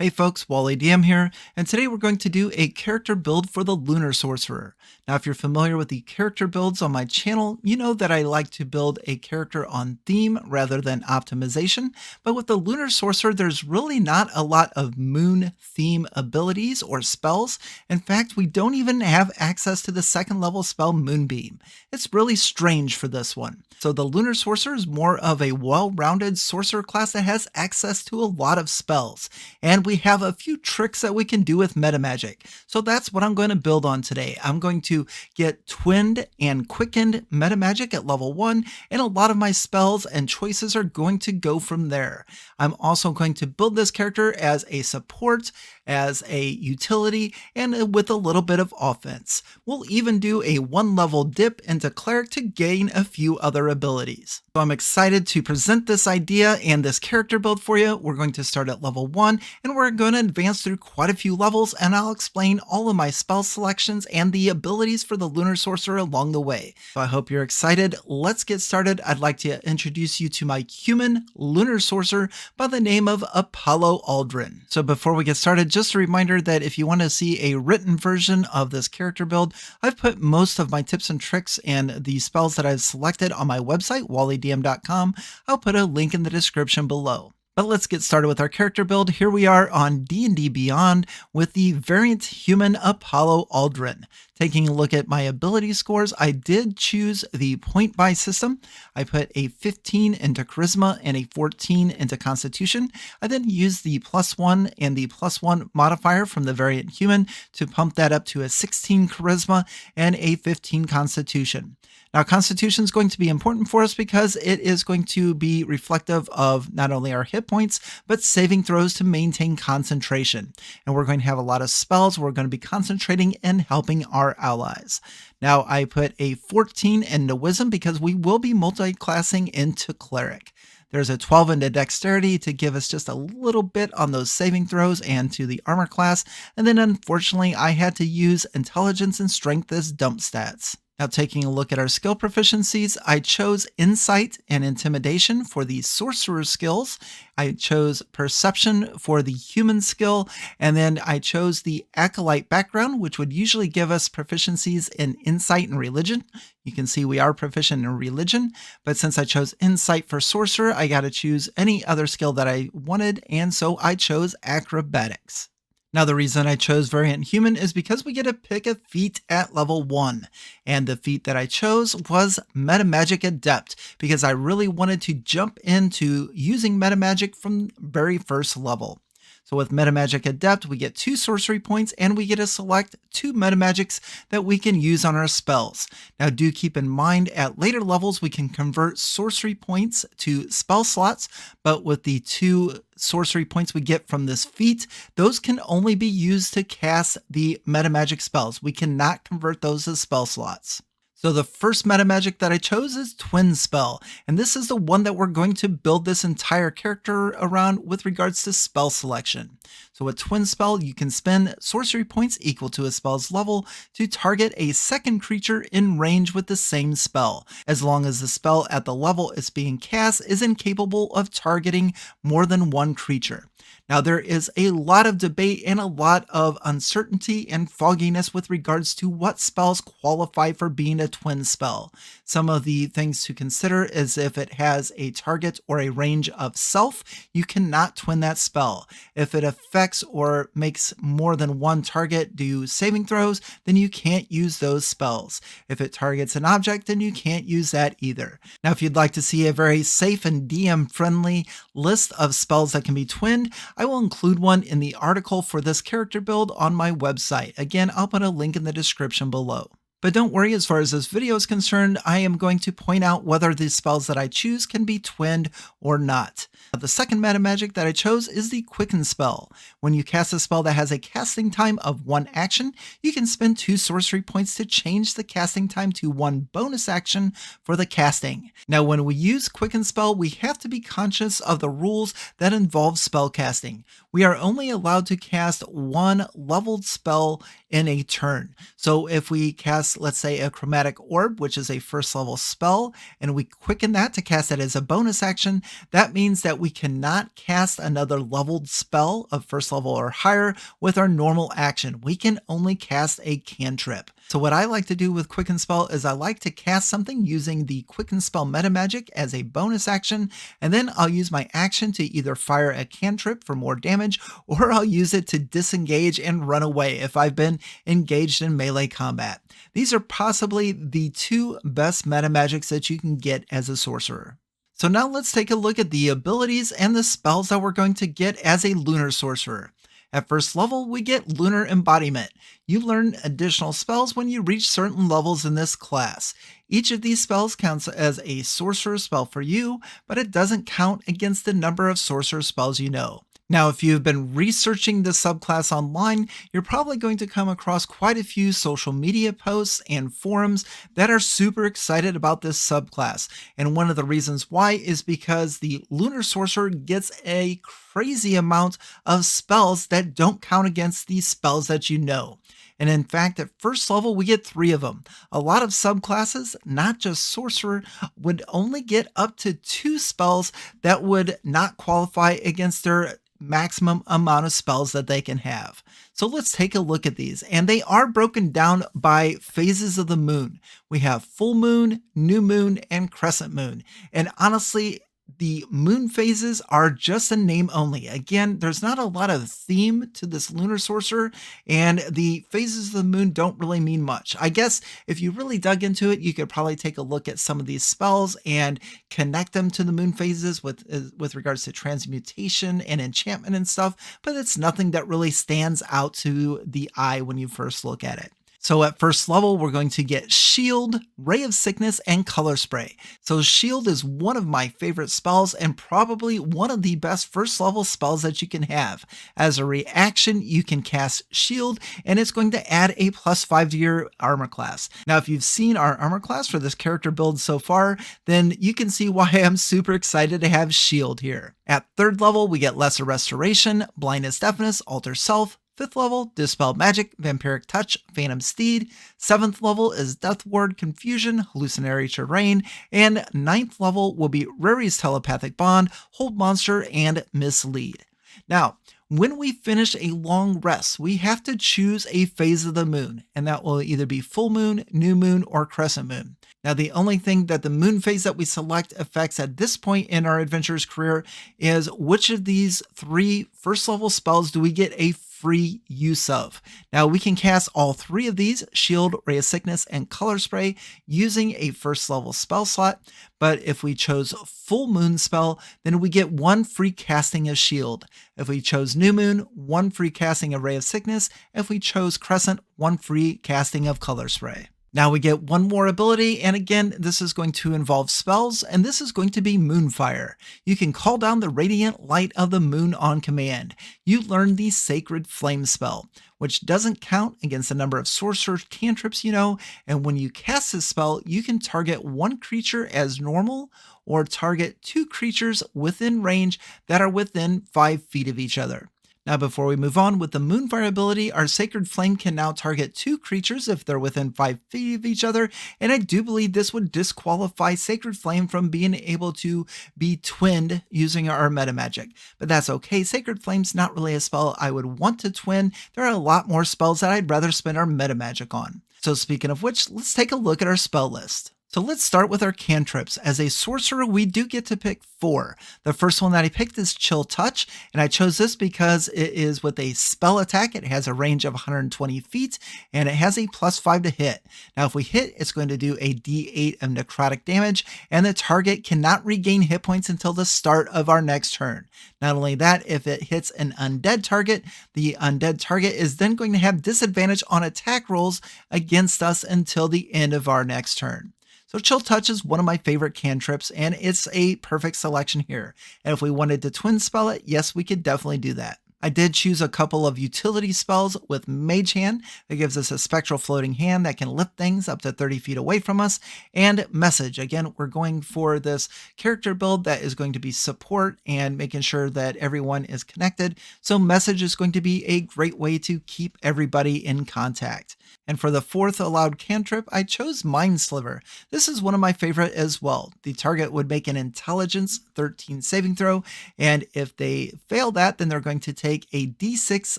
Hey folks, Wally DM here, and today we're going to do a character build for the Lunar Sorcerer. Now if you're familiar with the character builds on my channel, you know that I like to build a character on theme rather than optimization, but with the Lunar Sorcerer there's really not a lot of moon theme abilities or spells. In fact, we don't even have access to the second level spell Moonbeam. It's really strange for this one. So the Lunar Sorcerer is more of a well-rounded sorcerer class that has access to a lot of spells, and we have a few tricks that we can do with Metamagic. So that's what I'm going to build on today. I'm going to get twinned and quickened Metamagic at level 1, and a lot of my spells and choices are going to go from there. I'm also going to build this character as a support, as a utility, and with a little bit of offense. We'll even do a 1-level dip into Cleric to gain a few other abilities. So I'm excited to present this idea and this character build for you. We're going to start at level 1, and we're going to advance through quite a few levels, and I'll explain all of my spell selections and the abilities for the Lunar Sorcerer along the way. So I hope you're excited. Let's get started. I'd like to introduce you to my human Lunar Sorcerer by the name of Apollo Aldrin. So before we get started, just a reminder that if you want to see a written version of this character build, I've put most of my tips and tricks and the spells that I've selected on my website, wallydm.com. I'll put a link in the description below. But let's get started with our character build. Here we are on D&D Beyond with the variant human Apollo Aldrin. Taking a look at my ability scores, I did choose the point buy system. I put a 15 into Charisma and a 14 into Constitution. I then used the +1 and the +1 modifier from the variant human to pump that up to a 16 Charisma and a 15 Constitution. Now, Constitution is going to be important for us because it is going to be reflective of not only our hit points, but saving throws to maintain concentration. And we're going to have a lot of spells. We're going to be concentrating and helping our allies. Now, I put a 14 into Wisdom because we will be multi-classing into Cleric. There's a 12 into Dexterity to give us just a little bit on those saving throws and to the armor class. And then unfortunately, I had to use Intelligence and Strength as dump stats. Now, taking a look at our skill proficiencies, I chose Insight and Intimidation for the Sorcerer skills. I chose Perception for the human skill, and then I chose the Acolyte background, which would usually give us proficiencies in Insight and Religion. You can see we are proficient in Religion, but since I chose Insight for Sorcerer, I got to choose any other skill that I wanted, and so I chose Acrobatics. Now, the reason I chose Variant Human is because we get to pick a feat at level 1. And the feat that I chose was Metamagic Adept, because I really wanted to jump into using Metamagic from the very first level. So with Metamagic Adept, we get 2 sorcery points and we get to select 2 Metamagics that we can use on our spells. Now do keep in mind at later levels we can convert sorcery points to spell slots, but with the 2 sorcery points we get from this feat, those can only be used to cast the Metamagic spells. We cannot convert those as spell slots. So the first Metamagic that I chose is Twin Spell, and this is the one that we're going to build this entire character around with regards to spell selection. So with Twin Spell, you can spend sorcery points equal to a spell's level to target a second creature in range with the same spell, as long as the spell at the level it's being cast is incapable of targeting more than one creature. Now, there is a lot of debate and a lot of uncertainty and fogginess with regards to what spells qualify for being a twin spell. Some of the things to consider is if it has a target or a range of self, you cannot twin that spell. If it affects or makes more than one target do saving throws, then you can't use those spells. If it targets an object, then you can't use that either. Now, if you'd like to see a very safe and DM-friendly list of spells that can be twinned, I will include one in the article for this character build on my website. Again, I'll put a link in the description below. But don't worry, as far as this video is concerned, I am going to point out whether the spells that I choose can be twinned or not. The second Metamagic that I chose is the Quicken spell. When you cast a spell that has a casting time of 1 action, you can spend 2 sorcery points to change the casting time to 1 bonus action for the casting. Now, when we use Quicken spell, we have to be conscious of the rules that involve spell casting. We are only allowed to cast 1 leveled spell in a turn. So if we cast cast, let's say, a Chromatic Orb, which is a first level spell, and we quicken that to cast it as a bonus action, that means that we cannot cast another leveled spell of first level or higher with our normal action. We can only cast a cantrip. So what I like to do with Quicken Spell is I like to cast something using the Quicken Spell Metamagic as a bonus action, and then I'll use my action to either fire a cantrip for more damage, or I'll use it to disengage and run away if I've been engaged in melee combat. These are possibly the two best metamagics that you can get as a sorcerer. So now let's take a look at the abilities and the spells that we're going to get as a Lunar Sorcerer. At first level, we get Lunar Embodiment. You learn additional spells when you reach certain levels in this class. Each of these spells counts as a sorcerer spell for you, but it doesn't count against the number of sorcerer spells you know. Now, if you've been researching the subclass online, you're probably going to come across quite a few social media posts and forums that are super excited about this subclass. And one of the reasons why is because the Lunar Sorcerer gets a crazy amount of spells that don't count against these spells that you know. And in fact, at first level, we get 3 of them. A lot of subclasses, not just Sorcerer, would only get up to 2 spells that would not qualify against their maximum amount of spells that they can have. So let's take a look at these, and they are broken down by phases of the moon. We have full moon, new moon, and crescent moon. And honestly, the moon phases are just a name only. Again, there's not a lot of theme to this Lunar Sorcerer, and the phases of the moon don't really mean much. I guess if you really dug into it, you could probably take a look at some of these spells and connect them to the moon phases with regards to transmutation and enchantment and stuff, but it's nothing that really stands out to the eye when you first look at it. So at first level, we're going to get Shield, Ray of Sickness, and Color Spray. So Shield is one of my favorite spells and probably one of the best first level spells that you can have. As a reaction, you can cast Shield, and it's going to add a +5 to your armor class. Now, if you've seen our armor class for this character build so far, then you can see why I'm super excited to have Shield here. At 3rd level, we get Lesser Restoration, Blindness Deafness, Alter Self. 5th level, Dispel Magic, Vampiric Touch, Phantom Steed. 7th level is Death Ward, Confusion, Hallucinatory Terrain. And 9th level will be Rary's Telepathic Bond, Hold Monster, and Mislead. Now, when we finish a long rest, we have to choose a phase of the moon, and that will either be full moon, new moon, or crescent moon. Now, the only thing that the moon phase that we select affects at this point in our adventurer's career is which of these 3 first level spells do we get a free use of. Now, we can cast all 3 of these, Shield, Ray of Sickness, and Color Spray, using a first level spell slot, but if we chose Full Moon spell, then we get 1 free casting of Shield. If we chose New Moon, 1 free casting of Ray of Sickness. If we chose Crescent, 1 free casting of Color Spray. Now we get 1 more ability, and again, this is going to involve spells, and this is going to be Moonfire. You can call down the radiant light of the moon on command. You learn the Sacred Flame spell, which doesn't count against the number of sorcerer cantrips you know, and when you cast this spell, you can target 1 creature as normal, or target 2 creatures within range that are within 5 feet of each other. Now, before we move on with the Moonfire ability, our Sacred Flame can now target 2 creatures if they're within 5 feet of each other, and I do believe this would disqualify Sacred Flame from being able to be twinned using our Metamagic. But that's okay, Sacred Flame's not really a spell I would want to twin. There are a lot more spells that I'd rather spend our Metamagic on. So speaking of which, let's take a look at our spell list. So let's start with our cantrips. As a sorcerer, we do get to pick 4. The first one that I picked is Chill Touch, and I chose this because it is with a spell attack. It has a range of 120 feet, and it has a +5 to hit. Now, if we hit, it's going to do a D8 of necrotic damage, and the target cannot regain hit points until the start of our next turn. Not only that, if it hits an undead target, the undead target is then going to have disadvantage on attack rolls against us until the end of our next turn. So Chill Touch is one of my favorite cantrips, and it's a perfect selection here. And if we wanted to twin spell it, yes, we could definitely do that. I did choose a couple of utility spells with Mage Hand that gives us a spectral floating hand that can lift things up to 30 feet away from us, and Message. Again, we're going for this character build that is going to be support and making sure that everyone is connected. So Message is going to be a great way to keep everybody in contact. And for the fourth allowed cantrip, I chose Mind Sliver. This is one of my favorite as well. The target would make an Intelligence 13 saving throw, and if they fail that, then they're going to take a d6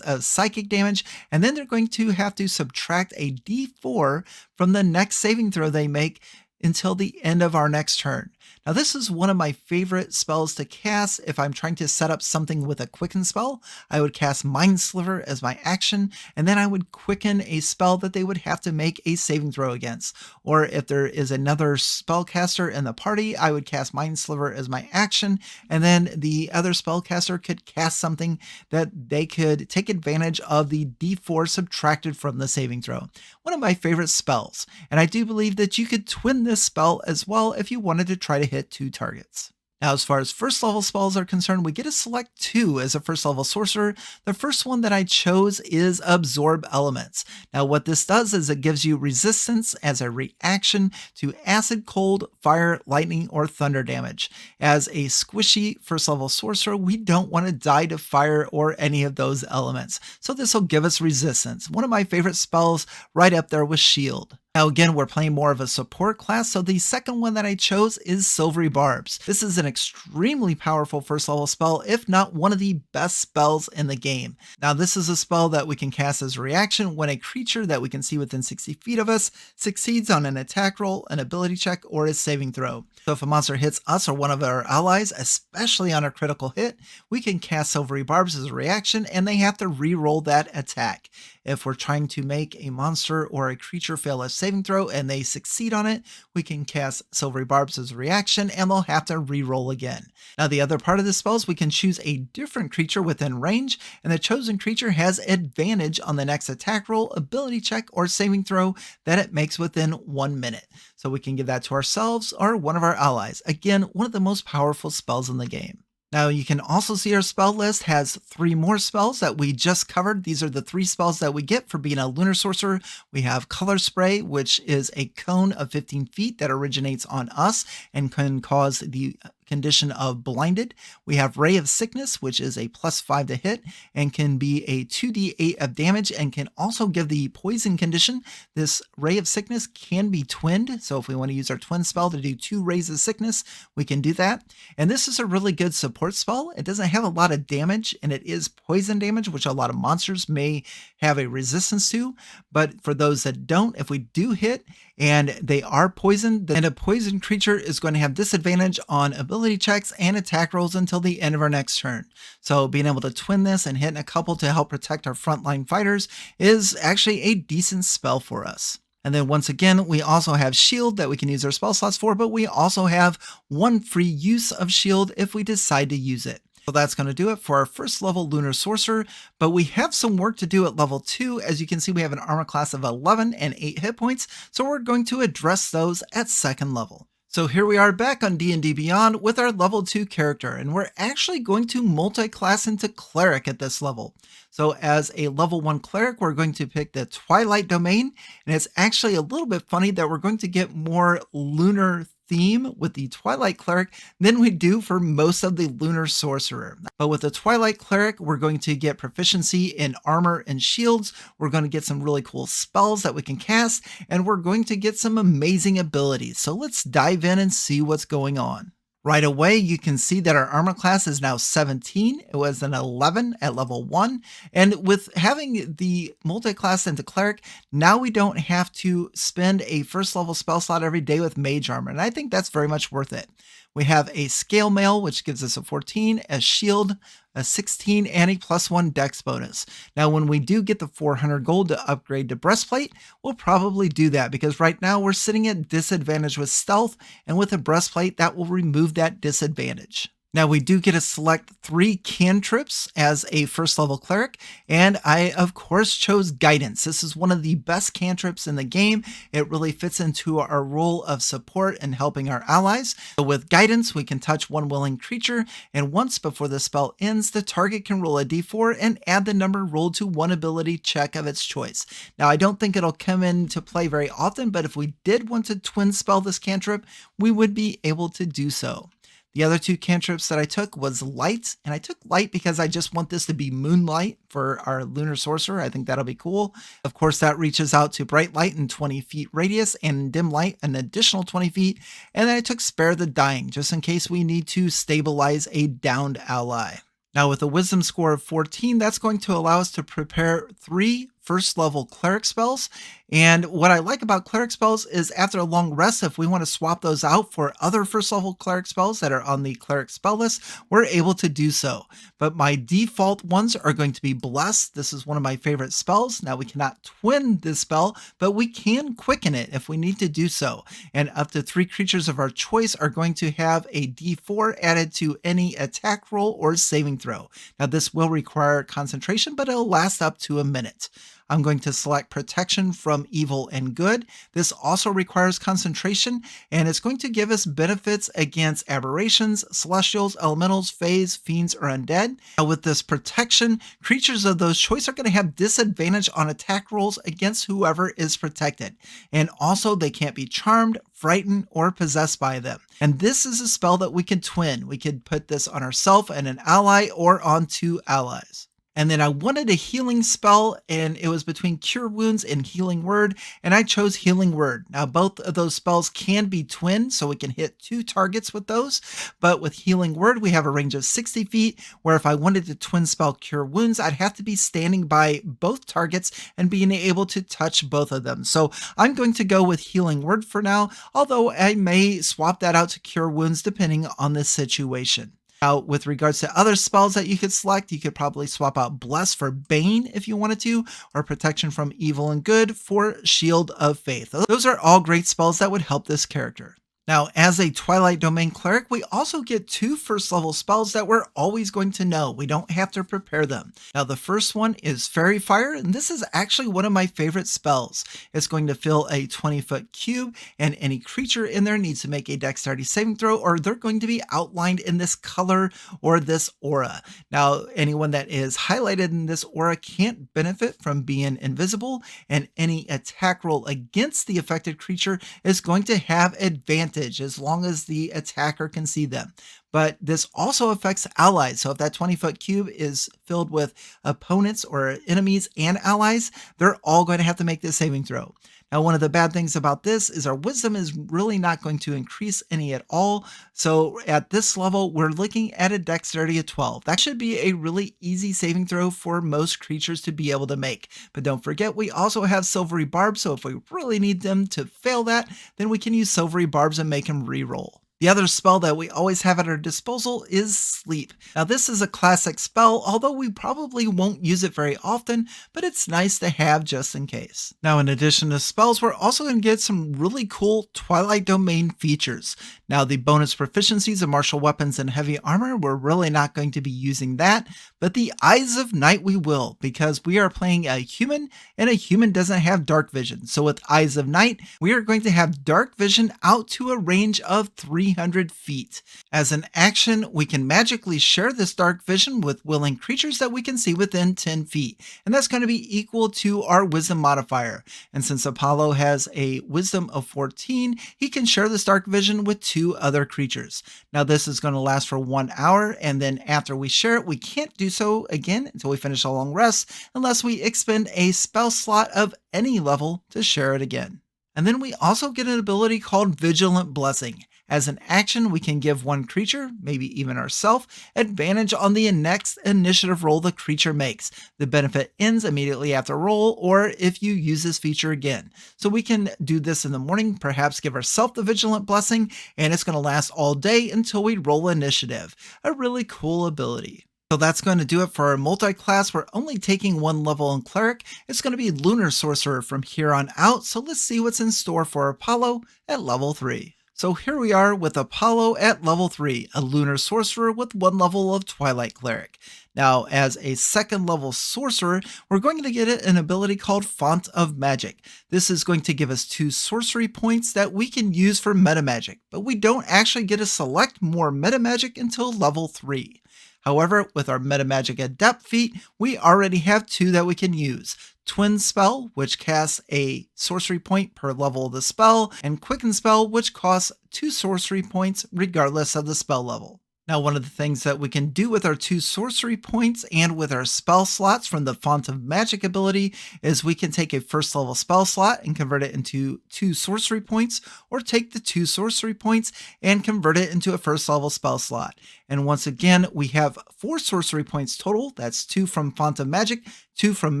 of psychic damage, and then they're going to have to subtract a d4 from the next saving throw they make until the end of our next turn. Now, this is one of my favorite spells to cast if I'm trying to set up something with a quicken spell. I would cast Mind Sliver as my action, and then I would quicken a spell that they would have to make a saving throw against. Or if there is another spellcaster in the party, I would cast Mind Sliver as my action, and then the other spellcaster could cast something that they could take advantage of the d4 subtracted from the saving throw. One of my favorite spells, and I do believe that you could twin this spell as well if you wanted to try to hit 2 targets. Now, as far as first level spells are concerned, we get to select 2 as a first level sorcerer. The first one that I chose is Absorb Elements. Now, what this does is it gives you resistance as a reaction to acid, cold, fire, lightning, or thunder damage. As a squishy first level sorcerer, we don't want to die to fire or any of those elements. So this will give us resistance. One of my favorite spells right up there with Shield. Now again, we're playing more of a support class, so the second one that I chose is Silvery Barbs. This is an extremely powerful first level spell, if not one of the best spells in the game. Now this is a spell that we can cast as a reaction when a creature that we can see within 60 feet of us succeeds on an attack roll, an ability check, or a saving throw. So if a monster hits us or one of our allies, especially on a critical hit, we can cast Silvery Barbs as a reaction and they have to re-roll that attack. If we're trying to make a monster or a creature fail a saving throw and they succeed on it, we can cast Silvery Barbs as a reaction and they'll have to re-roll again. Now the other part of the spell is we can choose a different creature within range, and the chosen creature has advantage on the next attack roll, ability check, or saving throw that it makes within 1 minute. So we can give that to ourselves or one of our allies. Again, one of the most powerful spells in the game. Now you can also see our spell list has 3 more spells that we just covered. These are the 3 spells that we get for being a Lunar Sorcerer. We have Color Spray, which is a cone of 15 feet that originates on us and can cause the condition of blinded. We have Ray of Sickness, which is a +5 to hit and can be a 2d8 of damage and can also give the poison condition. This Ray of Sickness can be twinned, so if we want to use our twin spell to do 2 Rays of Sickness, we can do that. And this is a really good support spell. It doesn't have a lot of damage, and it is poison damage, which a lot of monsters may have a resistance to. But for those that don't, if we do hit and they are poisoned, then a poisoned creature is going to have disadvantage on ability checks and attack rolls until the end of our next turn. So being able to twin this and hit a couple to help protect our frontline fighters is actually a decent spell for us. And then once again, we also have Shield that we can use our spell slots for, but we also have 1 free use of Shield if we decide to use it. So that's going to do it for our first level Lunar Sorcerer, but we have some work to do at level 2. As you can see, we have an armor class of 11 and 8 hit points, so we're going to address those at 2nd level. So here we are back on D&D Beyond with our level 2 character, and we're actually going to multi-class into Cleric at this level. So as a level 1 Cleric, we're going to pick the Twilight Domain, and it's actually a little bit funny that we're going to get more lunar theme with the Twilight Cleric than we do for most of the Lunar Sorcerer. But with the Twilight Cleric, we're going to get proficiency in armor and shields. We're going to get some really cool spells that we can cast, and we're going to get some amazing abilities. So let's dive in and see what's going on. Right away, you can see that our armor class is now 17. It was an 11 at level 1. And with having the multi-class into Cleric, now we don't have to spend a first level spell slot every day with Mage Armor. And I think that's very much worth it. We have a Scale Mail, which gives us a 14, a Shield, a 16, and a +1 Dex bonus. Now, when we do get the 400 gold to upgrade to Breastplate, we'll probably do that because right now we're sitting at disadvantage with Stealth, and with a Breastplate, that will remove that disadvantage. Now we do get to select 3 cantrips as a first level cleric, and I of course chose guidance. This is one of the best cantrips in the game. It really fits into our role of support and helping our allies. So with guidance, we can touch one willing creature, and once before the spell ends, the target can roll a d4 and add the number rolled to one ability check of its choice. Now I don't think it'll come into play very often, but if we did want to twin spell this cantrip, we would be able to do so. The other 2 cantrips that I took was light, and I took light because I just want this to be moonlight for our Lunar Sorcerer. I think that'll be cool. Of course, that reaches out to bright light in 20 feet radius and dim light an additional 20 feet. And then I took spare the dying just in case we need to stabilize a downed ally. Now with a wisdom score of 14, that's going to allow us to prepare 3 first level cleric spells. And what I like about cleric spells is after a long rest, if we want to swap those out for other first level cleric spells that are on the cleric spell list, we're able to do so. But my default ones are going to be Bless. This is one of my favorite spells. Now we cannot twin this spell, but we can quicken it if we need to do so. And up to 3 creatures of our choice are going to have a d4 added to any attack roll or saving throw. Now this will require concentration, but it'll last up to a minute. I'm going to select protection from evil and good. This also requires concentration, and it's going to give us benefits against aberrations, celestials, elementals, fays, fiends, or undead. Now with this protection, creatures of those choice are going to have disadvantage on attack rolls against whoever is protected. And also they can't be charmed, frightened, or possessed by them. And this is a spell that we can twin. We could put this on ourselves and an ally or on 2 allies. And then I wanted a healing spell, and it was between Cure Wounds and Healing Word, and I chose Healing Word. Now, both of those spells can be twinned, so we can hit 2 targets with those, but with Healing Word, we have a range of 60 feet, where if I wanted to twin spell Cure Wounds, I'd have to be standing by both targets and being able to touch both of them. So I'm going to go with Healing Word for now, although I may swap that out to Cure Wounds depending on the situation. Now, with regards to other spells that you could select, you could probably swap out Bless for Bane if you wanted to, or Protection from Evil and Good for Shield of Faith. Those are all great spells that would help this character. Now, as a Twilight Domain cleric, we also get 2 first level spells that we're always going to know. We don't have to prepare them. Now, the first one is Fairy Fire, and this is actually one of my favorite spells. It's going to fill a 20-foot cube, and any creature in there needs to make a dexterity saving throw, or they're going to be outlined in this color or this aura. Now, anyone that is highlighted in this aura can't benefit from being invisible, and any attack roll against the affected creature is going to have advantage as long as the attacker can see them. But this also affects allies. So if that 20-foot cube is filled with opponents or enemies and allies, they're all going to have to make this saving throw. Now, one of the bad things about this is our wisdom is really not going to increase any at all. So at this level, we're looking at a dexterity of 12. That should be a really easy saving throw for most creatures to be able to make. But don't forget, we also have silvery barbs. So if we really need them to fail that, then we can use silvery barbs and make them re-roll. The other spell that we always have at our disposal is Sleep. Now this is a classic spell, although we probably won't use it very often, but it's nice to have just in case. Now in addition to spells, we're also going to get some really cool Twilight Domain features. Now the bonus proficiencies of martial weapons and heavy armor, we're really not going to be using that, but the Eyes of Night we will, because we are playing a human, and a human doesn't have dark vision. So with Eyes of Night, we are going to have dark vision out to a range of 300 feet. As an action, we can magically share this dark vision with willing creatures that we can see within 10 feet. And that's going to be equal to our wisdom modifier. And since Apollo has a wisdom of 14, he can share this dark vision with 2 other creatures. Now this is going to last for 1 hour, and then after we share it, we can't do so again until we finish a long rest, unless we expend a spell slot of any level to share it again. And then we also get an ability called Vigilant Blessing. As an action, we can give one creature, maybe even ourselves, advantage on the next initiative roll the creature makes. The benefit ends immediately after roll, or if you use this feature again. So we can do this in the morning, perhaps give ourselves the Vigilant Blessing, and it's going to last all day until we roll initiative. A really cool ability. So that's going to do it for our multi-class. We're only taking 1 level in Cleric. It's going to be Lunar Sorcerer from here on out. So let's see what's in store for Apollo at level 3. So here we are with Apollo at level 3, a Lunar Sorcerer with 1 level of Twilight Cleric. Now, as a 2nd level Sorcerer, we're going to get an ability called Font of Magic. This is going to give us 2 sorcery points that we can use for Metamagic, but we don't actually get to select more Metamagic until level 3. However, with our Metamagic Adept feat, we already have 2 that we can use. Twin Spell, which casts a sorcery point per level of the spell, and Quicken Spell, which costs 2 sorcery points regardless of the spell level. Now, one of the things that we can do with our 2 sorcery points and with our spell slots from the Font of Magic ability is we can take a 1st level spell slot and convert it into 2 sorcery points, or take the 2 sorcery points and convert it into a 1st level spell slot. And once again, we have 4 sorcery points total. That's 2 from Font of Magic, 2 from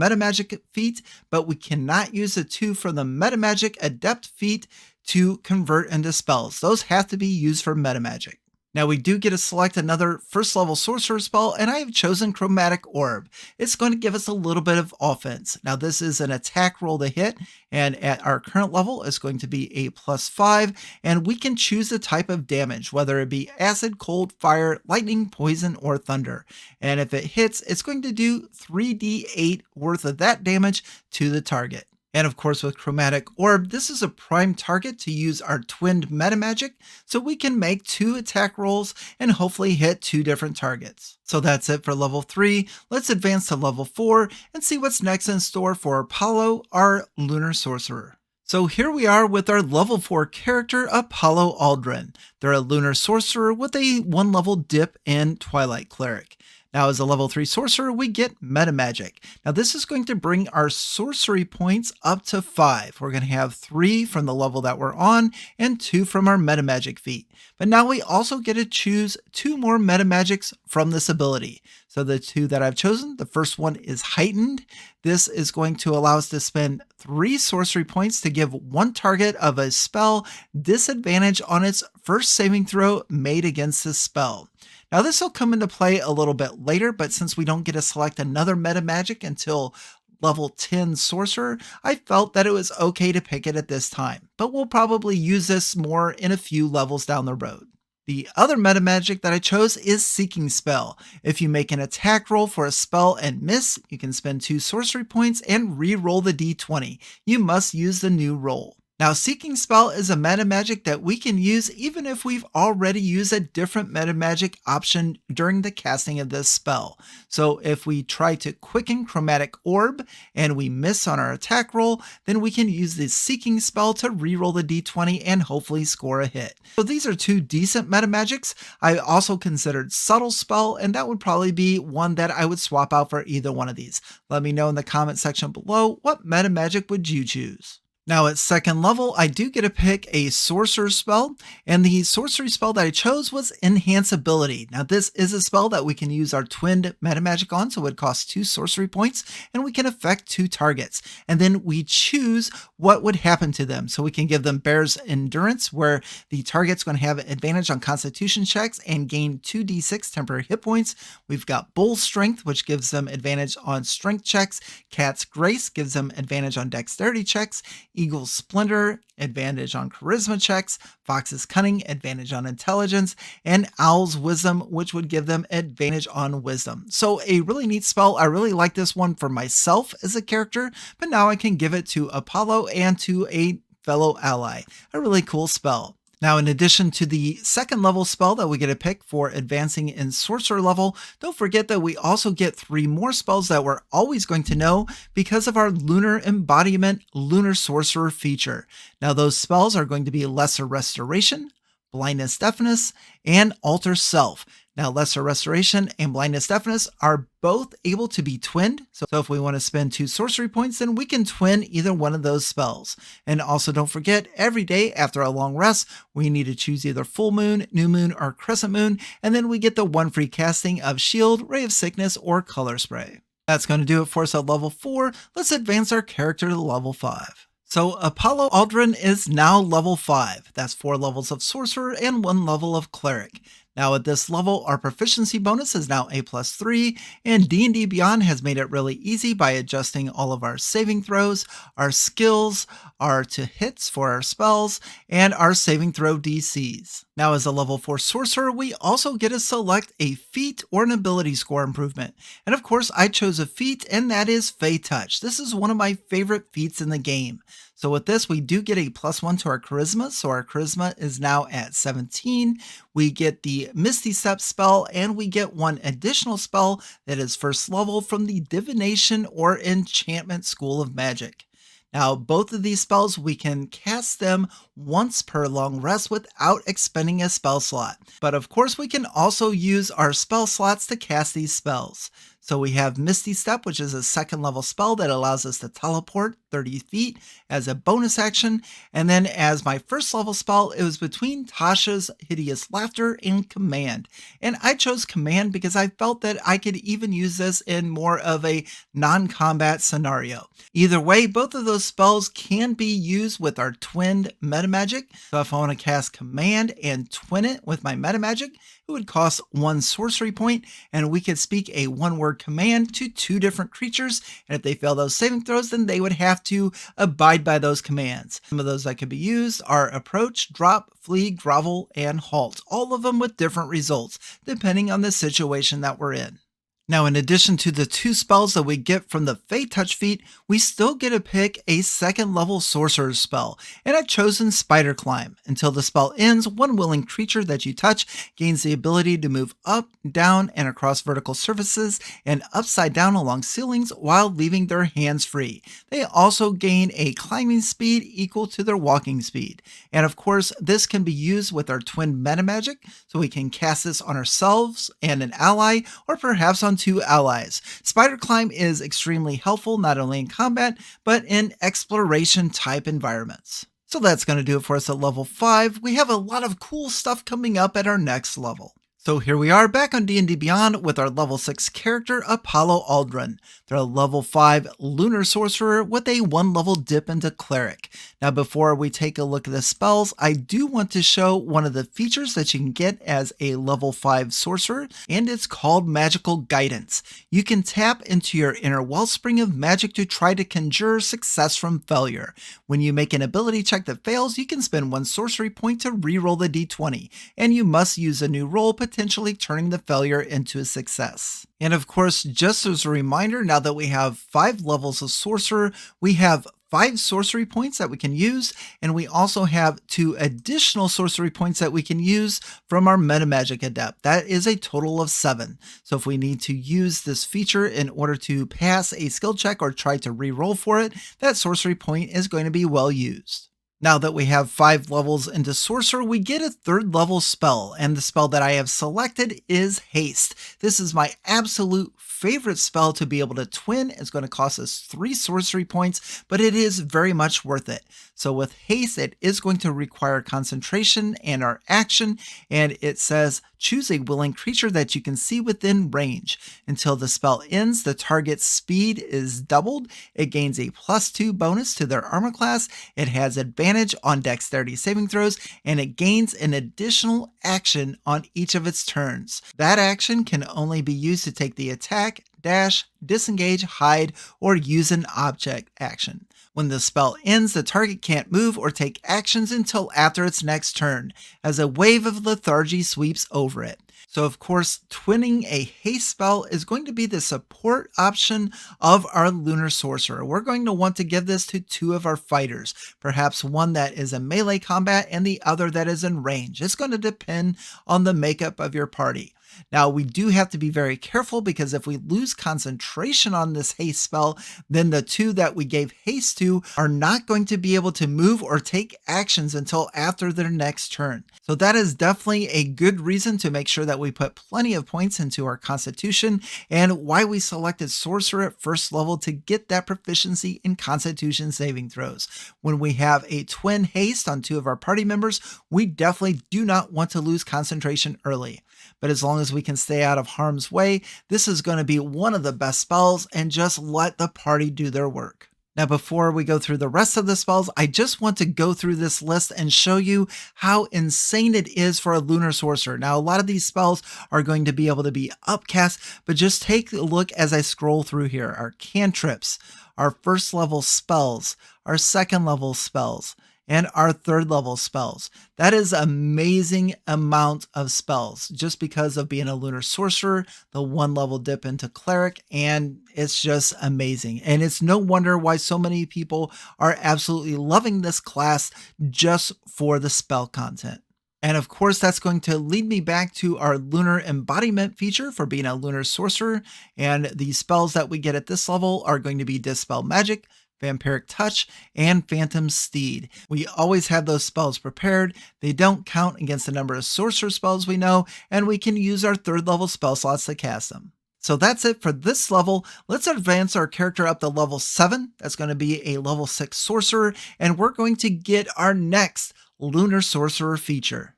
Metamagic feat, but we cannot use the 2 from the Metamagic Adept feat to convert into spells. Those have to be used for Metamagic. Now we do get to select another 1st level sorcerer spell, and I have chosen Chromatic Orb. It's going to give us a little bit of offense. Now this is an attack roll to hit, and at our current level it's going to be a +5, and we can choose the type of damage, whether it be acid, cold, fire, lightning, poison, or thunder. And if it hits, it's going to do 3d8 worth of that damage to the target. And of course, with Chromatic Orb, this is a prime target to use our twinned Metamagic, so we can make 2 attack rolls and hopefully hit 2 different targets. So that's it for level 3. Let's advance to level 4 and see what's next in store for Apollo, our Lunar Sorcerer. So here we are with our level 4 character, Apollo Aldrin. They're a Lunar Sorcerer with a 1 level dip in Twilight Cleric. Now, as a level 3 sorcerer, we get Metamagic. Now, this is going to bring our sorcery points up to 5. We're going to have 3 from the level that we're on and 2 from our Metamagic feat. But now we also get to choose 2 more Metamagics from this ability. So the 2 that I've chosen, the first one is Heightened. This is going to allow us to spend 3 sorcery points to give 1 target of a spell disadvantage on its first saving throw made against this spell. Now this will come into play a little bit later, but since we don't get to select another Metamagic until level 10 Sorcerer, I felt that it was okay to pick it at this time, but we'll probably use this more in a few levels down the road. The other Metamagic that I chose is Seeking Spell. If you make an attack roll for a spell and miss, you can spend 2 sorcery points and re-roll the d20. You must use the new roll. Now, Seeking Spell is a Metamagic that we can use even if we've already used a different Metamagic option during the casting of this spell. So if we try to quicken Chromatic Orb and we miss on our attack roll, then we can use the Seeking Spell to reroll the d20 and hopefully score a hit. So these are 2 decent Metamagics. I also considered Subtle Spell, and that would probably be one that I would swap out for either one of these. Let me know in the comment section below, what Metamagic would you choose? Now at 2nd level, I do get to pick a sorcerer spell, and the sorcery spell that I chose was Enhance Ability. Now this is a spell that we can use our twinned Metamagic on, so it costs 2 sorcery points, and we can affect 2 targets. And then we choose what would happen to them. So we can give them Bear's Endurance, where the target's going to have advantage on Constitution checks and gain 2d6 temporary hit points. We've got Bull's Strength, which gives them advantage on strength checks. Cat's Grace gives them advantage on dexterity checks. Eagle's Splendor, advantage on charisma checks. Fox's Cunning, advantage on intelligence. And Owl's Wisdom, which would give them advantage on wisdom. So a really neat spell. I really like this one for myself as a character, but now I can give it to Apollo and to a fellow ally. A really cool spell. Now, in addition to the 2nd level spell that we get to pick for advancing in sorcerer level, don't forget that we also get 3 more spells that we're always going to know because of our Lunar Embodiment Lunar Sorcerer feature. Now, those spells are going to be Lesser Restoration, Blindness Deafness, and Alter Self. Now, Lesser Restoration and Blindness Deafness are both able to be twinned. So if we want to spend 2 sorcery points, then we can twin either one of those spells. And also don't forget, every day after a long rest, we need to choose either full moon, new moon, or crescent moon. And then we get the 1 free casting of Shield, Ray of Sickness, or Color Spray. That's going to do it for us at level 4. Let's advance our character to level 5. So Apollo Aldrin is now level 5. That's 4 levels of Sorcerer and 1 level of Cleric. Now at this level, our proficiency bonus is now A+3, and D&D Beyond has made it really easy by adjusting all of our saving throws, our skills, our to hits for our spells, and our saving throw DCs. Now as a level 4 sorcerer, we also get to select a feat or an ability score improvement. And of course, I chose a feat, and that is Fey Touched. This is one of my favorite feats in the game. So with this, we do get a +1 to our charisma. So our charisma is now at 17. We get the Misty Step spell, and we get one additional spell that is first level from the Divination or Enchantment School of Magic. Now, both of these spells, we can cast them once per long rest without expending a spell slot. But of course, we can also use our spell slots to cast these spells. So we have Misty Step, which is a second level spell that allows us to teleport 30 feet as a bonus action. And then as my first level spell, it was between Tasha's Hideous Laughter and Command. And I chose Command because I felt that I could even use this in more of a non-combat scenario. Either way, both of those spells can be used with our twinned Metamagic. So if I want to cast Command and twin it with my Metamagic, it would cost 1 sorcery point, and we could speak a one-word command to 2 different creatures, and if they fail those saving throws, then they would have to abide by those commands. Some of those that could be used are Approach, Drop, Flee, Grovel, and Halt, all of them with different results, depending on the situation that we're in. Now, in addition to the 2 spells that we get from the Fey Touch feat, we still get to pick a second level sorcerer spell, and I've chosen Spider Climb. Until the spell ends, one willing creature that you touch gains the ability to move up, down, and across vertical surfaces and upside down along ceilings while leaving their hands free. They also gain a climbing speed equal to their walking speed. And of course, this can be used with our twin Metamagic, so we can cast this on ourselves and an ally, or perhaps on 2 allies. Spider Climb is extremely helpful not only in combat, but in exploration type environments. So that's going to do it for us at level 5. We have a lot of cool stuff coming up at our next level. So here we are back on D&D Beyond with our level 6 character, Apollo Aldrin. They're a level 5 Lunar Sorcerer with a 1 level dip into Cleric. Now before we take a look at the spells, I do want to show one of the features that you can get as a level 5 Sorcerer, and it's called Magical Guidance. You can tap into your inner wellspring of magic to try to conjure success from failure. When you make an ability check that fails, you can spend 1 sorcery point to reroll the d20, and you must use a new roll, potentially turning the failure into a success. And of course, just as a reminder, now that we have 5 levels of sorcerer, we have 5 sorcery points that we can use, and we also have 2 additional sorcery points that we can use from our Metamagic Adept. That is a total of 7. So if we need to use this feature in order to pass a skill check or try to re-roll for it, that sorcery point is going to be well used. Now that we have 5 levels into Sorcerer, we get a 3rd level spell, and the spell that I have selected is Haste. This is my absolute favorite spell to be able to twin. It's going to cost us 3 sorcery points, but it is very much worth it. So with Haste, it is going to require concentration and our action, and it says choose a willing creature that you can see within range. Until the spell ends, the target's speed is doubled. It gains a +2 bonus to their armor class. It has advantage on dexterity saving throws, and it gains an additional action on each of its turns. That action can only be used to take the attack, dash, disengage, hide, or use an object action. When the spell ends, the target can't move or take actions until after its next turn, as a wave of lethargy sweeps over it. So of course, twinning a haste spell is going to be the support option of our Lunar Sorcerer. We're going to want to give this to 2 of our fighters, perhaps one that is in melee combat and the other that is in range. It's going to depend on the makeup of your party. Now, we do have to be very careful because if we lose concentration on this haste spell, then the 2 that we gave haste to are not going to be able to move or take actions until after their next turn. So that is definitely a good reason to make sure that we put plenty of points into our constitution, and why we selected sorcerer at first level to get that proficiency in constitution saving throws. When we have a twin haste on 2 of our party members, we definitely do not want to lose concentration early. But as long as we can stay out of harm's way, this is going to be one of the best spells, and just let the party do their work. Now, before we go through the rest of the spells, I just want to go through this list and show you how insane it is for a Lunar Sorcerer. Now, a lot of these spells are going to be able to be upcast, but just take a look as I scroll through here. Our cantrips, our first level spells, our second level spells, and our third level spells. That is amazing amount of spells just because of being a Lunar Sorcerer, the 1 level dip into Cleric, and it's just amazing. And it's no wonder why so many people are absolutely loving this class just for the spell content. And of course, that's going to lead me back to our Lunar Embodiment feature for being a Lunar Sorcerer. And the spells that we get at this level are going to be Dispel Magic, Vampiric Touch, and Phantom Steed. We always have those spells prepared. They don't count against the number of sorcerer spells we know, and we can use our 3rd level spell slots to cast them. So that's it for this level. Let's advance our character up to level 7. That's going to be a level 6 sorcerer, and we're going to get our next Lunar Sorcerer feature.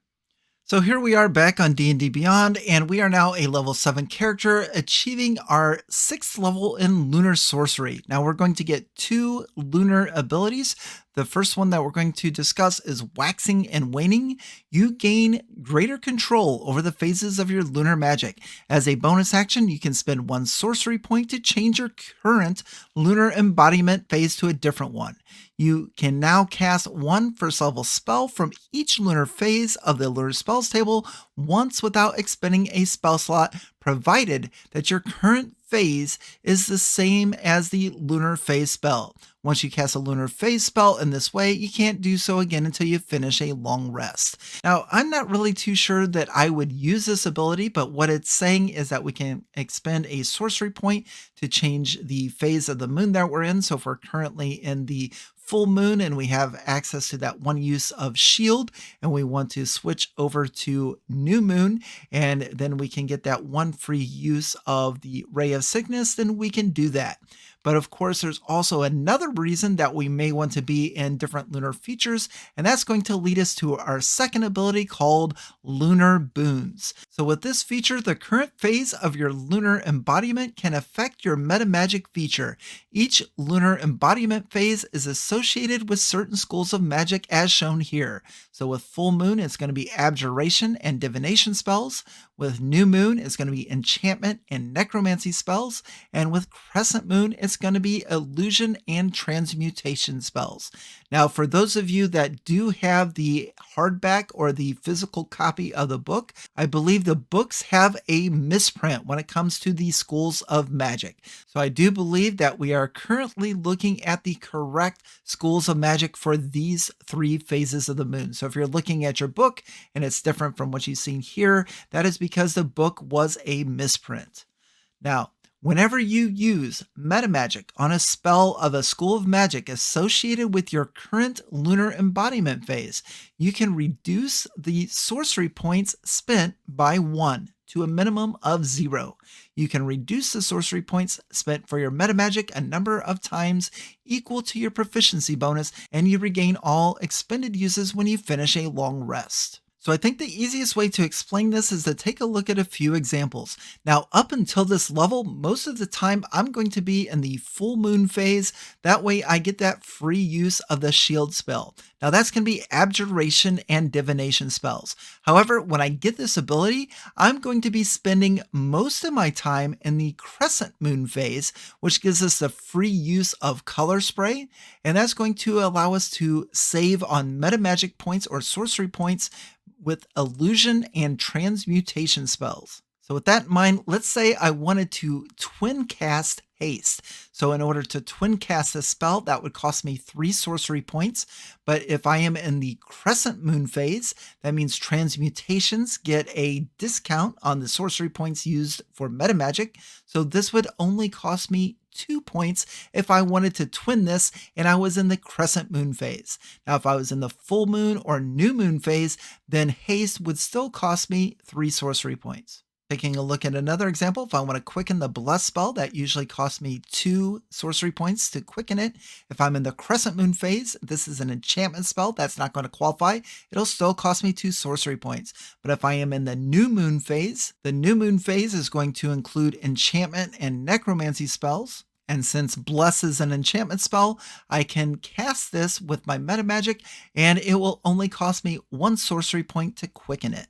So here we are back on D&D Beyond, and we are now a level 7 character, achieving our 6th level in Lunar Sorcery. Now we're going to get 2 lunar abilities. The first one that we're going to discuss is Waxing and Waning. You gain greater control over the phases of your lunar magic. As a bonus action, you can spend 1 sorcery point to change your current lunar embodiment phase to a different one. You can now cast 1 first level spell from each lunar phase of the lunar spells table once without expending a spell slot, provided that your current phase is the same as the lunar phase spell. Once you cast a lunar phase spell in this way, you can't do so again until you finish a long rest. Now, I'm not really too sure that I would use this ability, but what it's saying is that we can expend a sorcery point to change the phase of the moon that we're in. So if we're currently in the full moon and we have access to that 1 use of shield and we want to switch over to new moon, and then we can get that 1 free use of the ray of sickness, then we can do that. But of course, there's also another reason that we may want to be in different lunar features, and that's going to lead us to our second ability called Lunar Boons. So with this feature, the current phase of your lunar embodiment can affect your metamagic feature. Each lunar embodiment phase is associated with certain schools of magic as shown here. So with full moon, it's going to be abjuration and divination spells. With new moon, it's going to be enchantment and necromancy spells. And with crescent moon, it's going to be illusion and transmutation spells. Now, for those of you that do have the hardback or the physical copy of the book, I believe the books have a misprint when it comes to the schools of magic. So I do believe that we are currently looking at the correct schools of magic for these 3 phases of the moon. So if you're looking at your book and it's different from what you've seen here, that is because the book was a misprint. Now, whenever you use Metamagic on a spell of a school of magic associated with your current lunar embodiment phase, you can reduce the sorcery points spent by 1 to a minimum of 0. You can reduce the sorcery points spent for your Metamagic a number of times equal to your proficiency bonus, and you regain all expended uses when you finish a long rest. So I think the easiest way to explain this is to take a look at a few examples. Now, up until this level, most of the time I'm going to be in the full moon phase. That way I get that free use of the shield spell. Now that's going to be abjuration and divination spells. However, when I get this ability, I'm going to be spending most of my time in the crescent moon phase, which gives us the free use of color spray. And that's going to allow us to save on metamagic points or sorcery points with illusion and transmutation spells. So with that in mind, let's say I wanted to twin cast Haste. So in order to twin cast this spell, that would cost me 3 sorcery points. But if I am in the crescent moon phase, that means transmutations get a discount on the sorcery points used for metamagic. So this would only cost me 2 points if I wanted to twin this and I was in the crescent moon phase. Now, if I was in the full moon or new moon phase, then haste would still cost me 3 sorcery points. Taking a look at another example, if I want to quicken the bless spell, that usually costs me 2 sorcery points to quicken it. If I'm in the crescent moon phase, this is an enchantment spell, that's not going to qualify. It'll still cost me 2 sorcery points. But if I am in the new moon phase, the new moon phase is going to include enchantment and necromancy spells. And since Bless is an enchantment spell, I can cast this with my Metamagic, and it will only cost me 1 sorcery point to quicken it.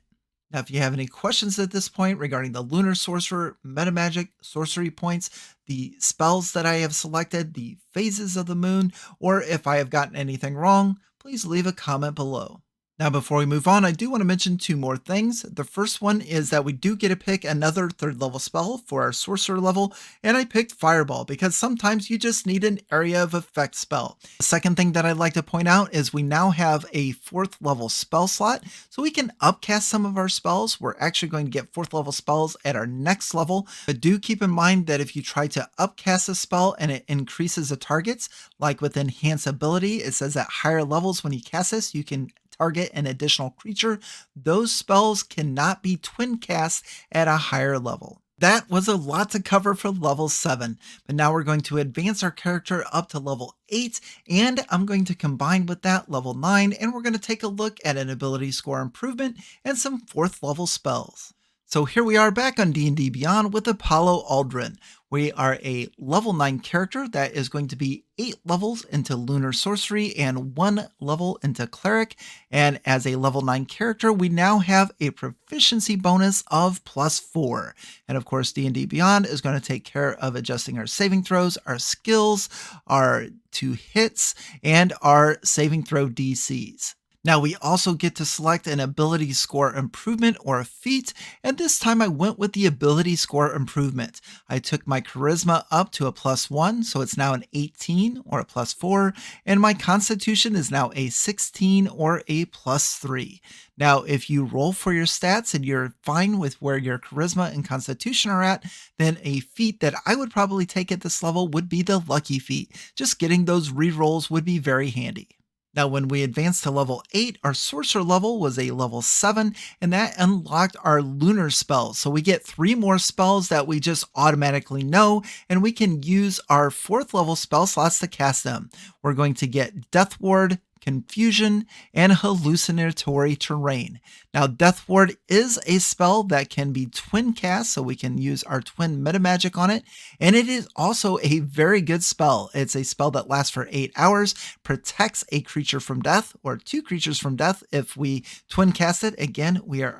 Now, if you have any questions at this point regarding the Lunar Sorcerer, Metamagic, sorcery points, the spells that I have selected, the phases of the moon, or if I have gotten anything wrong, please leave a comment below. Now, before we move on, I do want to mention 2 more things. The first one is that we do get to pick another 3rd level spell for our sorcerer level, and I picked Fireball because sometimes you just need an area of effect spell. The second thing that I'd like to point out is we now have a 4th level spell slot, so we can upcast some of our spells. We're actually going to get 4th level spells at our next level, but do keep in mind that if you try to upcast a spell and it increases the targets, like with Enhance Ability, it says at higher levels when you cast this, you can target an additional creature. Those spells cannot be twin cast at a higher level. That was a lot to cover for level 7, but now we're going to advance our character up to level 8, and I'm going to combine with that level 9, and we're going to take a look at an ability score improvement and some 4th level spells. So here we are back on D&D Beyond with Apollo Aldrin. We are a level 9 character that is going to be 8 levels into Lunar Sorcery and 1 level into Cleric. And as a level 9 character, we now have a proficiency bonus of +4. And of course, D&D Beyond is going to take care of adjusting our saving throws, our skills, our 2 hits, and our saving throw DCs. Now we also get to select an ability score improvement or a feat, and this time I went with the ability score improvement. I took my charisma up to a +1, so it's now an 18 or a +4, and my constitution is now a 16 or a +3. Now, if you roll for your stats and you're fine with where your charisma and constitution are at, then a feat that I would probably take at this level would be the lucky feat. Just getting those rerolls would be very handy. Now, when we advanced to level 8, our sorcerer level was a level 7, and that unlocked our lunar spells. So we get 3 more spells that we just automatically know, and we can use our 4th level spell slots to cast them. We're going to get Death Ward, Confusion, and Hallucinatory Terrain. Now, Death Ward is a spell that can be twin cast, so we can use our twin Metamagic on it, and it is also a very good spell. It's a spell that lasts for 8 hours, protects a creature from death, or 2 creatures from death if we twin cast it. Again, we are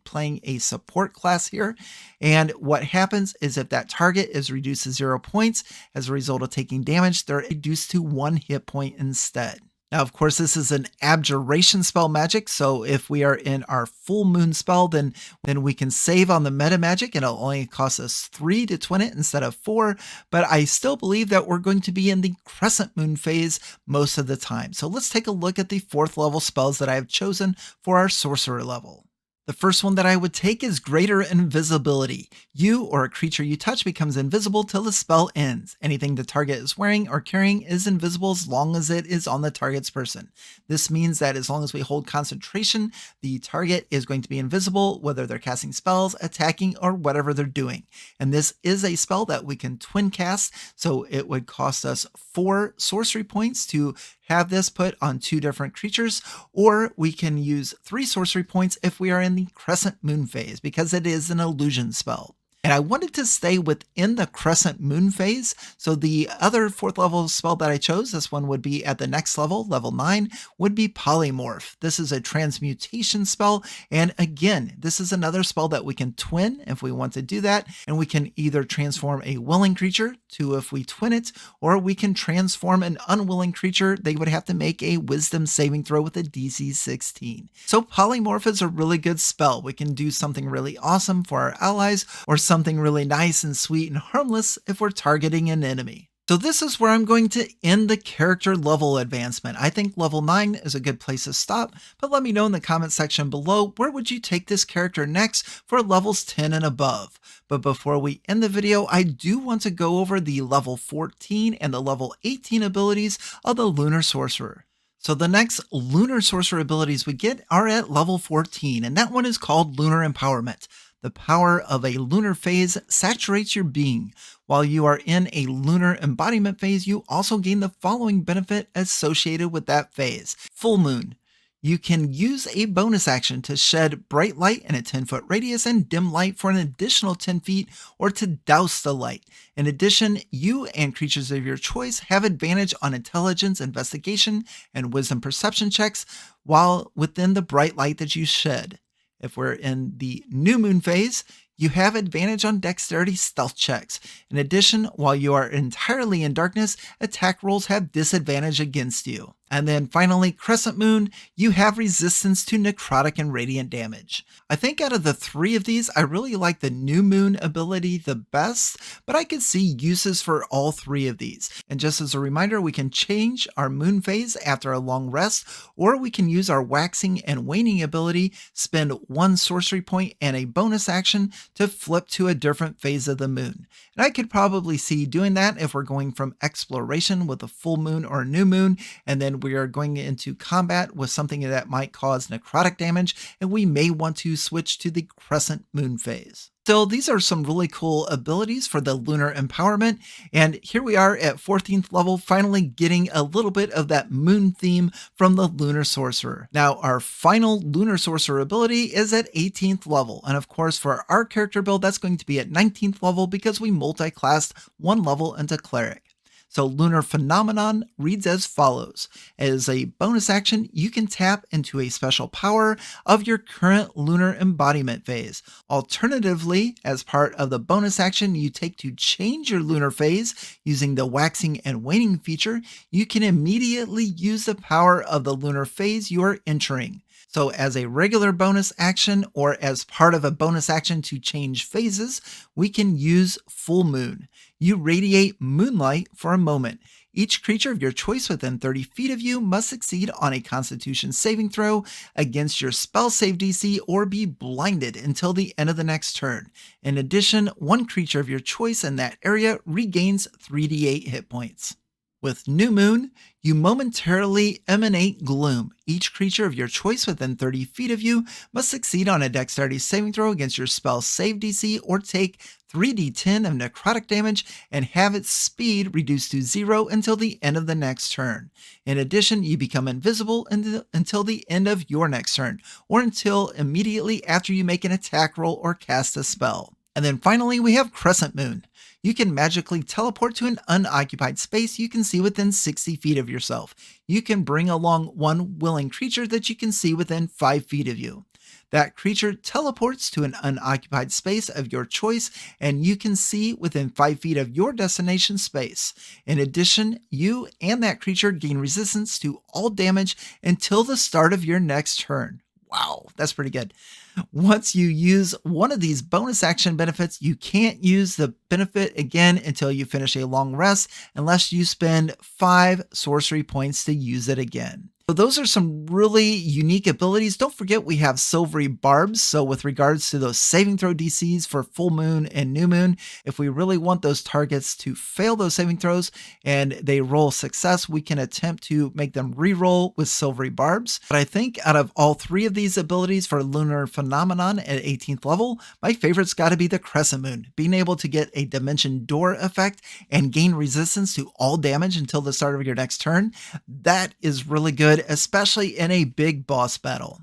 playing a support class here, and what happens is if that target is reduced to 0 points as a result of taking damage, they're reduced to 1 hit point instead. Now, of course, this is an abjuration spell magic, so if we are in our full moon spell, then we can save on the meta magic, and it'll only cost us 3 to twin it instead of 4, but I still believe that we're going to be in the crescent moon phase most of the time. So let's take a look at the 4th level spells that I have chosen for our sorcerer level. The first one that I would take is Greater Invisibility. You or a creature you touch becomes invisible till the spell ends. Anything the target is wearing or carrying is invisible as long as it is on the target's person. This means that as long as we hold concentration, the target is going to be invisible, whether they're casting spells, attacking, or whatever they're doing. And this is a spell that we can twin cast, so it would cost us 4 sorcery points to have this put on 2 different creatures, or we can use 3 sorcery points if we are in the crescent moon phase, because it is an illusion spell. And I wanted to stay within the crescent moon phase, so the other 4th level spell that I chose, this one would be at the next level, level 9, would be Polymorph. This is a transmutation spell, and again, this is another spell that we can twin if we want to do that, and we can either transform a willing creature to if we twin it, or we can transform an unwilling creature. They would have to make a wisdom saving throw with a DC 16. So Polymorph is a really good spell. We can do something really awesome for our allies, or something really nice and sweet and harmless if we're targeting an enemy. So this is where I'm going to end the character level advancement. I think level 9 is a good place to stop, but let me know in the comment section below, where would you take this character next for levels 10 and above? But before we end the video, I do want to go over the level 14 and the level 18 abilities of the Lunar Sorcerer. So the next Lunar Sorcerer abilities we get are at level 14, and that one is called Lunar Empowerment. The power of a lunar phase saturates your being. While you are in a lunar embodiment phase, you also gain the following benefit associated with that phase. Full moon. You can use a bonus action to shed bright light in a 10-foot radius and dim light for an additional 10 feet, or to douse the light. In addition, you and creatures of your choice have advantage on intelligence, investigation, and wisdom perception checks while within the bright light that you shed. If we're in the new moon phase, you have advantage on dexterity stealth checks. In addition, while you are entirely in darkness, attack rolls have disadvantage against you. And then finally, Crescent Moon, you have resistance to necrotic and radiant damage. I think out of the three of these, I really like the New Moon ability the best, but I could see uses for all three of these. And just as a reminder, we can change our moon phase after a long rest, or we can use our Waxing and Waning ability, spend one sorcery point and a bonus action to flip to a different phase of the moon. And I could probably see doing that if we're going from exploration with a full moon or a new moon, and then we are going into combat with something that might cause necrotic damage, and we may want to switch to the Crescent Moon phase. Still, these are some really cool abilities for the Lunar Empowerment, and here we are at 14th level, finally getting a little bit of that moon theme from the Lunar Sorcerer. Now, our final Lunar Sorcerer ability is at 18th level, and of course for our character build, that's going to be at 19th level because we multi-classed one level into Cleric. So Lunar Phenomenon reads as follows. As a bonus action, you can tap into a special power of your current Lunar Embodiment phase. Alternatively, as part of the bonus action you take to change your lunar phase using the Waxing and Waning feature, you can immediately use the power of the lunar phase you are entering. So as a regular bonus action or as part of a bonus action to change phases, we can use Full Moon. You radiate moonlight for a moment. Each creature of your choice within 30 feet of you must succeed on a Constitution saving throw against your spell save DC or be blinded until the end of the next turn. In addition, one creature of your choice in that area regains 3d8 hit points. With New Moon, you momentarily emanate gloom. Each creature of your choice within 30 feet of you must succeed on a dexterity saving throw against your spell save DC or take 3d10 of necrotic damage and have its speed reduced to 0 until the end of the next turn. In addition, you become invisible until the end of your next turn, or until immediately after you make an attack roll or cast a spell. And then finally, we have Crescent Moon. You can magically teleport to an unoccupied space you can see within 60 feet of yourself. You can bring along one willing creature that you can see within 5 feet of you. That creature teleports to an unoccupied space of your choice, and you can see within 5 feet of your destination space. In addition, you and that creature gain resistance to all damage until the start of your next turn. Wow, that's pretty good. Once you use one of these bonus action benefits, you can't use the benefit again until you finish a long rest, unless you spend 5 sorcery points to use it again. So those are some really unique abilities. Don't forget we have Silvery Barbs. So with regards to those saving throw DCs for Full Moon and New Moon, if we really want those targets to fail those saving throws and they roll success, we can attempt to make them re-roll with Silvery Barbs. But I think out of all three of these abilities for Lunar Phenomenon at 18th level, my favorite's got to be the Crescent Moon. Being able to get a Dimension Door effect and gain resistance to all damage until the start of your next turn, that is really good, especially in a big boss battle.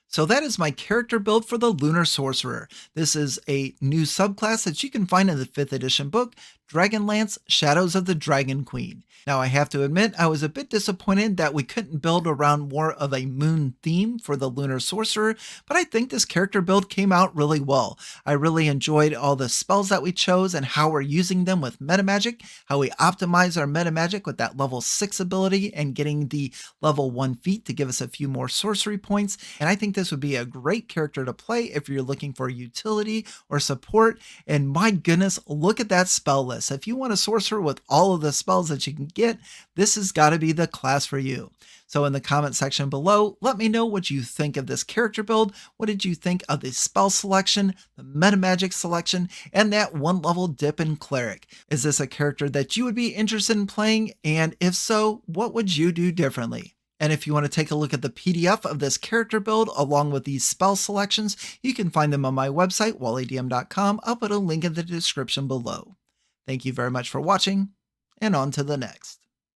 So that is my character build for the Lunar Sorcerer. This is a new subclass that you can find in the 5th edition book, Dragonlance Shadows of the Dragon Queen. Now I have to admit I was a bit disappointed that we couldn't build around more of a moon theme for the Lunar Sorcerer, but I think this character build came out really well. I really enjoyed all the spells that we chose and how we're using them with Metamagic, how we optimize our Metamagic with that level 6 ability and getting the level 1 feat to give us a few more sorcery points. And I think this would be a great character to play if you're looking for utility or support. And my goodness, look at that spell list. If you want a sorcerer with all of the spells that you can get, this has got to be the class for you. So in the comment section below, let me know what you think of this character build. What did you think of the spell selection, the Metamagic selection, and that 1 level dip in Cleric? Is this a character that you would be interested in playing? And if so, what would you do differently? And if you want to take a look at the PDF of this character build along with these spell selections, you can find them on my website, walleydm.com. I'll put a link in the description below. Thank you very much for watching, and on to the next.